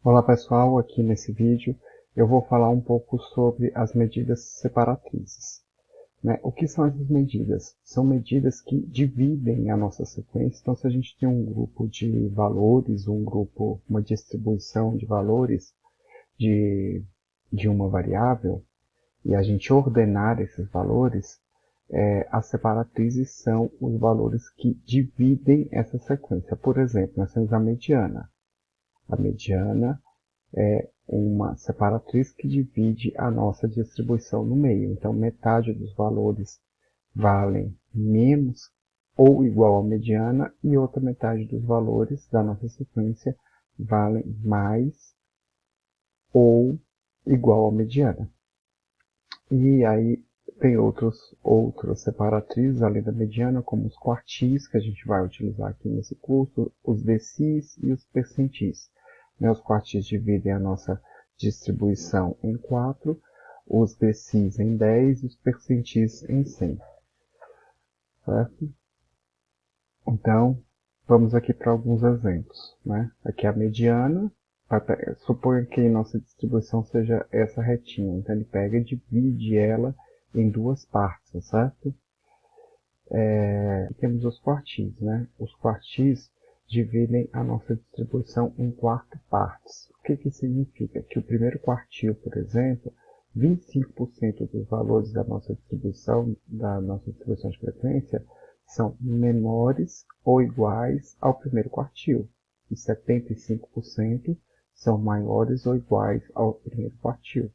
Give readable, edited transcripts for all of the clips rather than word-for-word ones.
Olá pessoal, aqui nesse vídeo eu vou falar um pouco sobre as medidas separatrizes, né? O que são essas medidas? São medidas que dividem a nossa sequência. Então, se a gente tem um grupo de valores, uma distribuição de valores de, de uma variável, e a gente ordenar esses valores, as separatrizes são os valores que dividem essa sequência. Por exemplo, nós temos a mediana. A mediana é uma separatriz que divide a nossa distribuição no meio. Então, metade dos valores valem menos ou igual à mediana e outra metade dos valores da nossa sequência valem mais ou igual à mediana. E aí tem outras separatrizes além da mediana, como os quartis, que a gente vai utilizar aqui nesse curso, os decis e os percentis. Os quartis dividem a nossa distribuição em 4, os decis em 10 e os percentis em 100. Certo? Então, vamos aqui para alguns exemplos. Aqui a mediana, suponha que nossa distribuição seja essa retinha. Então, ele pega e divide ela em duas partes, certo? Temos os quartis, Os quartis dividem a nossa distribuição em 4 partes. O que significa? Que o primeiro quartil, por exemplo, 25% dos valores da nossa distribuição de frequência, são menores ou iguais ao primeiro quartil. E 75% são maiores ou iguais ao primeiro quartil.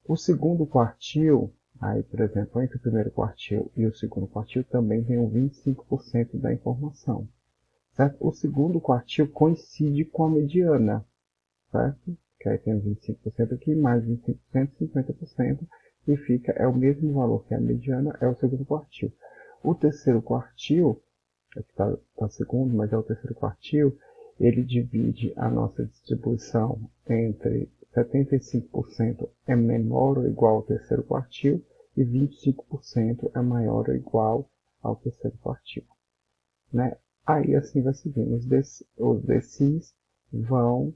O segundo quartil, aí, por exemplo, entre o primeiro quartil e o segundo quartil, também tem 25% da informação. Certo? O segundo quartil coincide com a mediana, certo? Que aí tem 25% aqui, mais 25%, 50%, e é o mesmo valor que a mediana, é o segundo quartil. O terceiro quartil, aqui está segundo, mas é o terceiro quartil, ele divide a nossa distribuição entre 75% é menor ou igual ao terceiro quartil e 25% é maior ou igual ao terceiro quartil. Aí assim vai seguindo. Os decis vão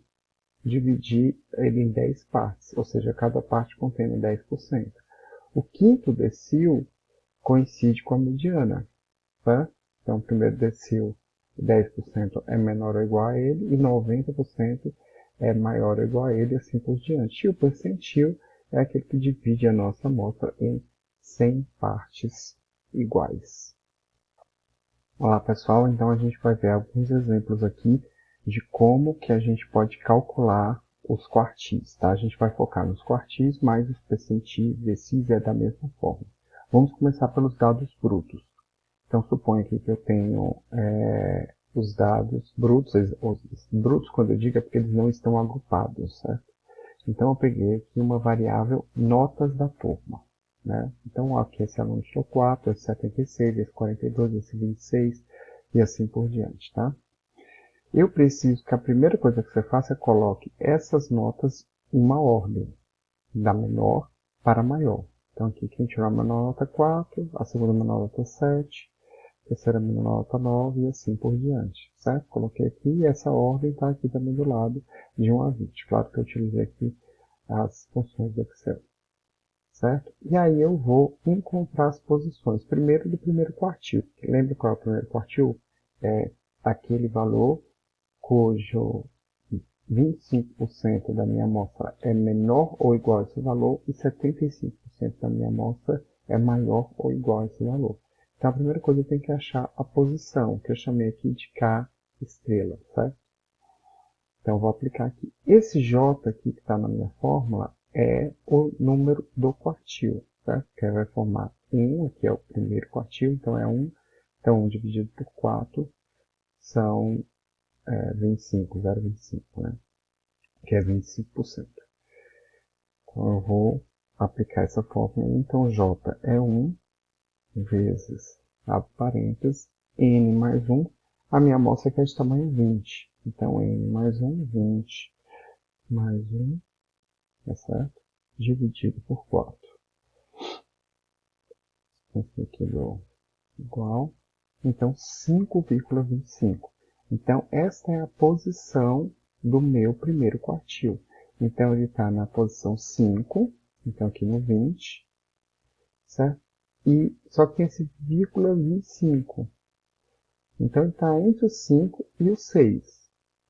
dividir ele em 10 partes, ou seja, cada parte contém 10%. O quinto decil coincide com a mediana. Tá? Então, o primeiro decil, 10% é menor ou igual a ele, e 90% é maior ou igual a ele, e assim por diante. E o percentil é aquele que divide a nossa amostra em 100 partes iguais. Olá pessoal, então a gente vai ver alguns exemplos aqui de como que a gente pode calcular os quartis. Tá? A gente vai focar nos quartis, mas os percentis, decis é da mesma forma. Vamos começar pelos dados brutos. Então, suponha aqui que eu tenho os dados brutos. Os brutos, quando eu digo, é porque eles não estão agrupados, certo? Então, eu peguei aqui uma variável notas da turma. Então, aqui esse aluno tirou 4, esse 76, esse 42, esse 26 e assim por diante, tá? Eu preciso que a primeira coisa que você faça é coloque essas notas em uma ordem, da menor para a maior. Então, aqui quem tirou a menor nota 4, a segunda menor nota 7, terceira menor nota 9 e assim por diante, certo? Coloquei aqui e essa ordem está aqui também do lado de 1 a 20. Claro que eu utilizei aqui as funções do Excel, certo? E aí eu vou encontrar as posições, primeiro do primeiro quartil. Lembra qual é o primeiro quartil? É aquele valor cujo 25% da minha amostra é menor ou igual a esse valor e 75% da minha amostra é maior ou igual a esse valor. Então, a primeira coisa eu tenho que achar a posição, que eu chamei aqui de K estrela, certo? Então, eu vou aplicar aqui. Esse J aqui que está na minha fórmula é o número do quartil, certo? Que vai formar 1, aqui é o primeiro quartil, então é 1. Então, 1 dividido por 4 são 25, 0,25, que é 25%. Então, eu vou aplicar essa fórmula. Então, J é 1 vezes, abre parênteses, N mais 1. A minha amostra aqui é de tamanho 20. Então, N mais 1, 20 mais 1, tá certo? Dividido por 4. Esse aqui deu igual. Então, 5,25. Então, esta é a posição do meu primeiro quartil. Então, ele está na posição 5, então aqui no 20, certo? E só que tem esse vírgula 25. Então, ele está entre o 5 e o 6.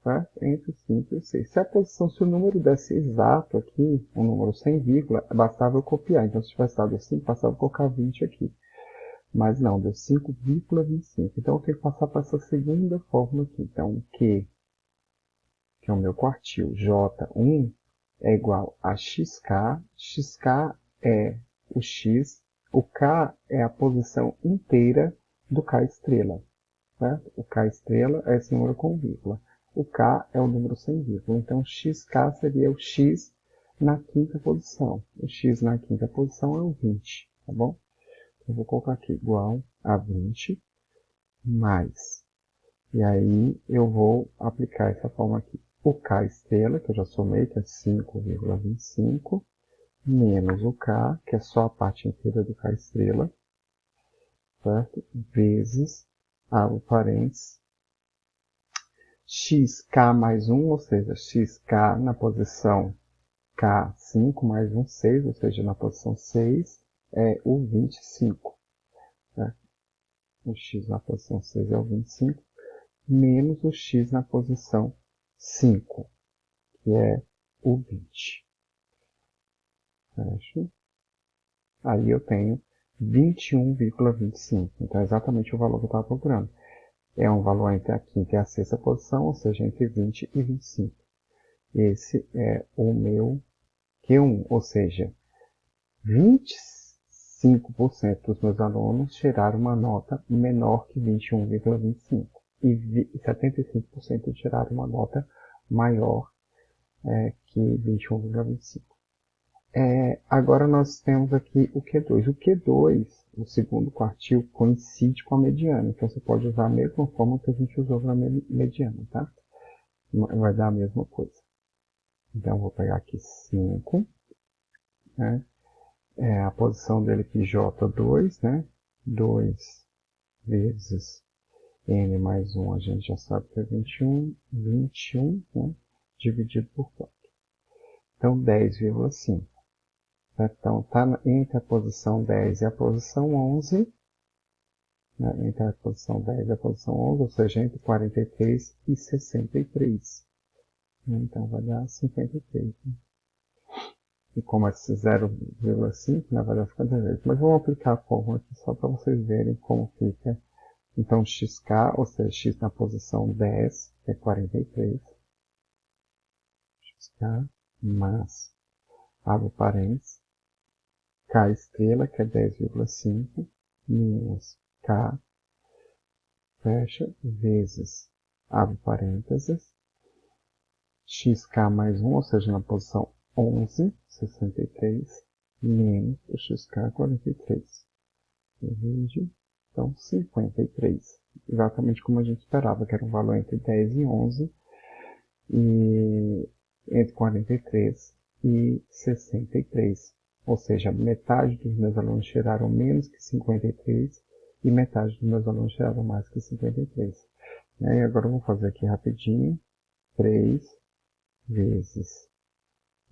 Tá? Entre o 5 e o 6. Se o número desse exato aqui, um número sem vírgula, bastava eu copiar. Então, se tivesse dado 5, bastava eu colocar 20 aqui. Mas não, deu 5,25. Então, eu tenho que passar para essa segunda fórmula aqui. Então, o Q, que é o meu quartil, J1, é igual a XK. XK é o X. O K é a posição inteira do K estrela. Certo? O K estrela é esse número com vírgula. O K é o número sem vírgula. Então, XK seria o X na quinta posição. O X na quinta posição é o 20, tá bom? Eu vou colocar aqui igual a 20 mais. E aí eu vou aplicar essa forma aqui. O K estrela, que eu já somei, que é 5,25, menos o K, que é só a parte inteira do K estrela, certo? Vezes, abro parênteses, xk mais 1, ou seja, xk na posição K5 mais 1, 6, ou seja, na posição 6 é o 25. Né? O x na posição 6 é o 25, menos o x na posição 5, que é o 20. Fecho. Aí eu tenho 21,25. Então é exatamente o valor que eu estava procurando. É um valor entre a quinta e a sexta posição, ou seja, entre 20 e 25. Esse é o meu Q1, ou seja, 25% dos meus alunos tiraram uma nota menor que 21,25 e 75% tiraram uma nota maior que 21,25. Agora nós temos aqui o Q2. O Q2, o segundo quartil, coincide com a mediana. Então você pode usar a mesma forma que a gente usou na mediana, tá? Vai dar a mesma coisa. Então eu vou pegar aqui 5, né? A posição dele aqui, J2, né? 2 vezes N mais 1, a gente já sabe que é 21, né? Dividido por 4. Então, 10,5. Então, está entre a posição 10 e a posição 11, né? Entre a posição 10 e a posição 11, ou seja, entre 43 e 63. Então, vai dar 53. Né? E como esse 0,5, né, vai dar 53. Mas vamos aplicar a fórmula aqui só para vocês verem como fica. Então, xk, ou seja, x na posição 10, que é 43. Xk mais, abro parênteses, k estrela, que é 10,5, menos k, fecha, vezes, abre parênteses, xk mais 1, ou seja, na posição 11, 63, menos o xk 43. Divide, então 53. Exatamente como a gente esperava, que era um valor entre 10 e 11, e entre 43 e 63. Ou seja, metade dos meus alunos tiraram menos que 53 e metade dos meus alunos tiraram mais que 53. E agora eu vou fazer aqui rapidinho. 3 vezes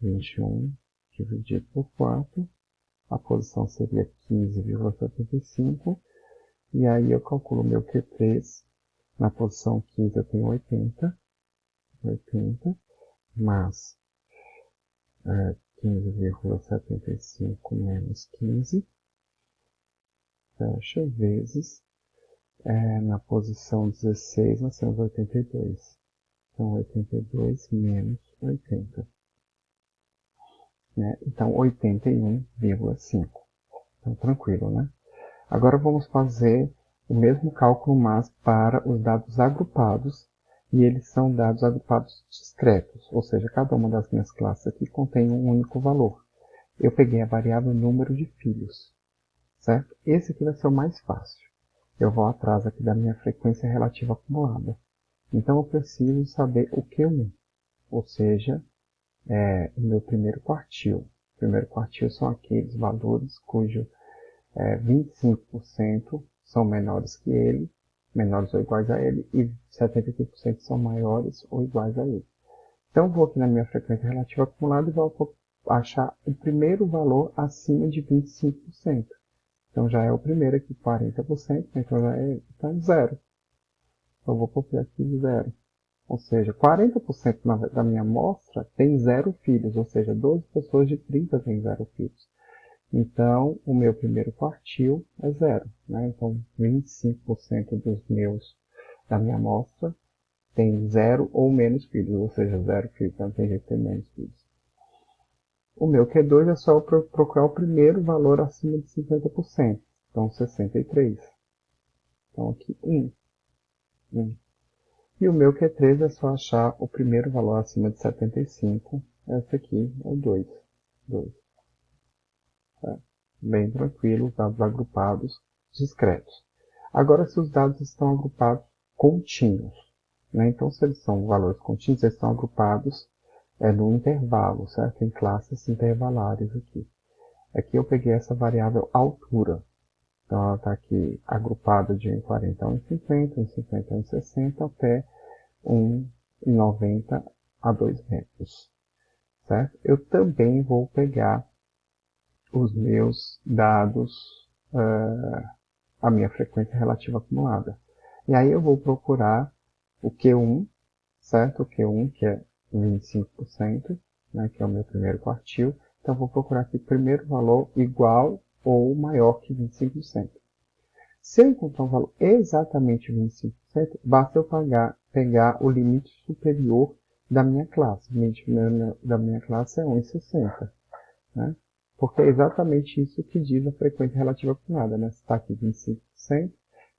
21 dividido por 4. A posição seria 15,75. E aí eu calculo meu Q3. Na posição 15 eu tenho 80 mais 15,75 menos 15, fecha, vezes, na posição 16 nós temos 82. Então, 82 menos 80. Né? Então, 81,5. Então, tranquilo, né? Agora vamos fazer o mesmo cálculo, mas para os dados agrupados, e eles são dados agrupados discretos, ou seja, cada uma das minhas classes aqui contém um único valor. Eu peguei a variável número de filhos, certo? Esse aqui vai ser o mais fácil. Eu vou atrás aqui da minha frequência relativa acumulada. Então eu preciso saber o Q1, ou seja, o meu primeiro quartil. O primeiro quartil são aqueles valores cujo 25% são menores que ele, menores ou iguais a ele, e 75% são maiores ou iguais a ele. Então, vou aqui na minha frequência relativa acumulada e vou achar o primeiro valor acima de 25%. Então, já é o primeiro aqui, 40%, então já é zero. Então, eu vou copiar aqui zero. Ou seja, 40% da minha amostra tem 0 filhos, ou seja, 12 pessoas de 30 têm 0 filhos. Então, o meu primeiro quartil é zero, né? Então, 25% da minha amostra tem 0 ou menos filhos, ou seja, 0 filhos, então tem gente que tem menos filhos. O meu Q2 é só eu procurar o primeiro valor acima de 50%, então 63. Então, aqui 1. E o meu Q3 é só achar o primeiro valor acima de 75, esse aqui é o 2. Tá? Bem tranquilo, dados agrupados, discretos. Agora, se os dados estão agrupados contínuos, né? Então, se eles são valores contínuos, eles estão agrupados no intervalo, certo? Em classes intervalares aqui. Aqui eu peguei essa variável altura. Então, ela está aqui agrupada de 1,40 a 1,50, 1,50 a 1,60 até 1,90 a 2 metros. Certo? Eu também vou pegar os meus dados, a minha frequência relativa acumulada. E aí eu vou procurar o Q1, certo? O Q1, que é 25%, né, que é o meu primeiro quartil. Então, eu vou procurar aqui o primeiro valor igual ou maior que 25%. Se eu encontrar um valor exatamente 25%, basta eu pegar o limite superior da minha classe. O limite da minha classe é 1,60. Né? Porque é exatamente isso que diz a frequência relativa acumulada. Né? Se está aqui 25%,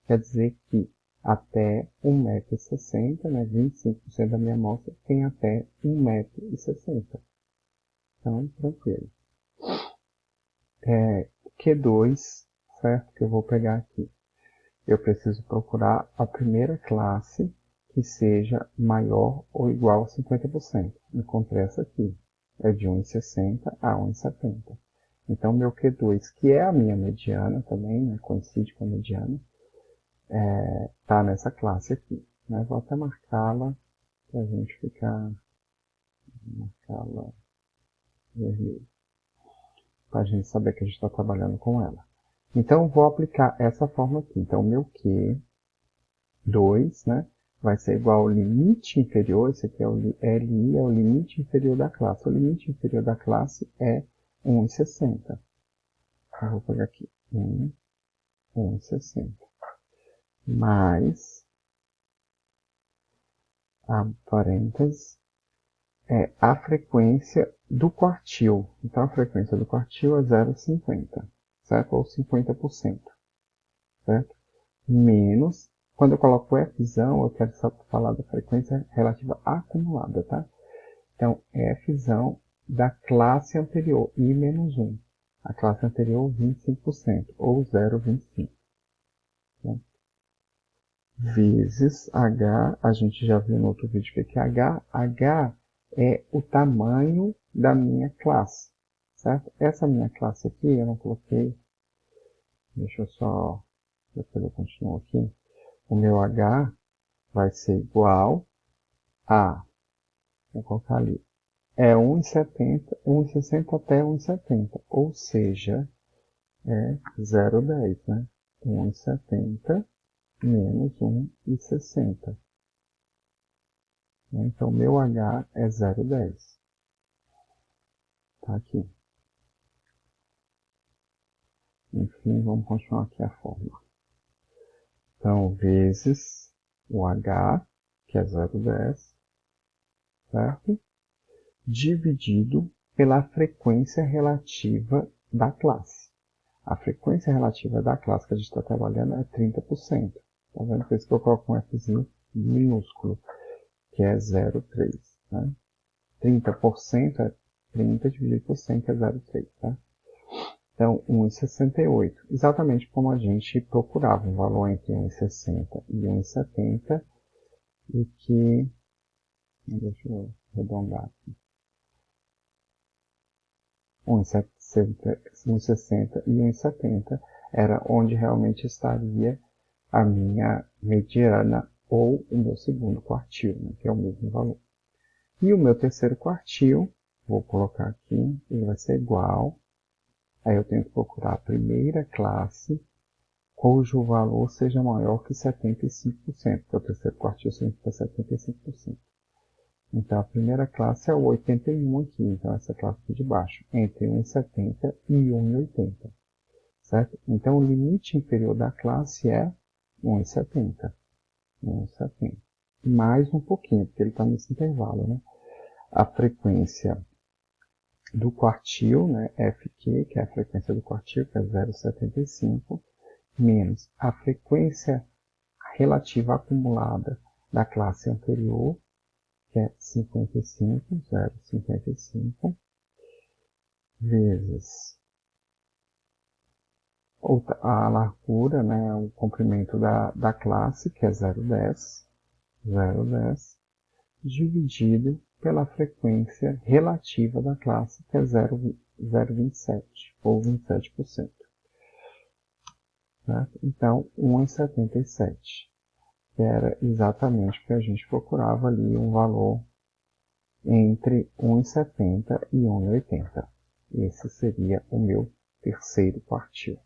quer dizer que até 1,60 m, né? 25% da minha amostra tem até 1,60 m. Então, tranquilo. Q2, certo? Que eu vou pegar aqui. Eu preciso procurar a primeira classe que seja maior ou igual a 50%. Encontrei essa aqui. É de 1,60 a 1,70. Então, meu Q2, que é a minha mediana também, né, coincide com a mediana, está nessa classe aqui. Né? Vou até marcá-la para a gente marcá-la vermelho, para a gente saber que a gente está trabalhando com ela. Então, vou aplicar essa forma aqui. Então, meu Q2, né, vai ser igual ao limite inferior, esse aqui é o LI, é o limite inferior da classe. O limite inferior da classe é 1,60. Eu vou pegar aqui 1,60. Mais, abre parênteses, a frequência do quartil. Então, a frequência do quartil é 0,50, certo? Ou 50%, certo? Menos, quando eu coloco Fzão, eu quero só falar da frequência relativa acumulada, tá? Então, Fzão da classe anterior, I menos 1. A classe anterior, 25%, ou 0,25. Né? Vezes H, a gente já viu no outro vídeo que é H. H é o tamanho da minha classe, certo? Essa minha classe aqui, eu não coloquei, deixa eu só, depois eu continuo aqui. O meu H vai ser igual a, vou colocar ali, 1,60 até 1,70, ou seja, 0,10, né? 1,70 menos 1,60. Então, meu H é 0,10. Tá aqui. Enfim, vamos continuar aqui a fórmula. Então, vezes o H, que é 0,10, certo? Dividido pela frequência relativa da classe. A frequência relativa da classe que a gente está trabalhando é 30%. Tá vendo? Por isso que eu coloco um Fzinho minúsculo, que é 0,3. Né? 30% é 30 dividido por 100, que é 0,3. Tá? Então, 1,68. Exatamente como a gente procurava um valor entre 1,60 e 1,70 e que, deixa eu arredondar aqui, 1,60 e 1,70 era onde realmente estaria a minha mediana ou o meu segundo quartil, né, que é o mesmo valor. E o meu terceiro quartil, vou colocar aqui, ele vai ser igual. Aí eu tenho que procurar a primeira classe cujo valor seja maior que 75%, porque o terceiro quartil significa 75%. Então, a primeira classe é o 81 aqui, então essa classe aqui de baixo, entre 1,70 e 1,80, certo? Então, o limite inferior da classe é 1,70, 1,70, mais um pouquinho, porque ele está nesse intervalo, né? A frequência do quartil, né, FQ, que é a frequência do quartil, que é 0,75, menos a frequência relativa acumulada da classe anterior, que é 55, 0,55, vezes a largura, né, o comprimento da classe, que é 0,10, 0,10, dividido pela frequência relativa da classe, que é 0,27, ou 27%. Certo? Então, 1,77, que era exatamente o que a gente procurava ali, um valor entre 1,70 e 1,80. Esse seria o meu terceiro quartil.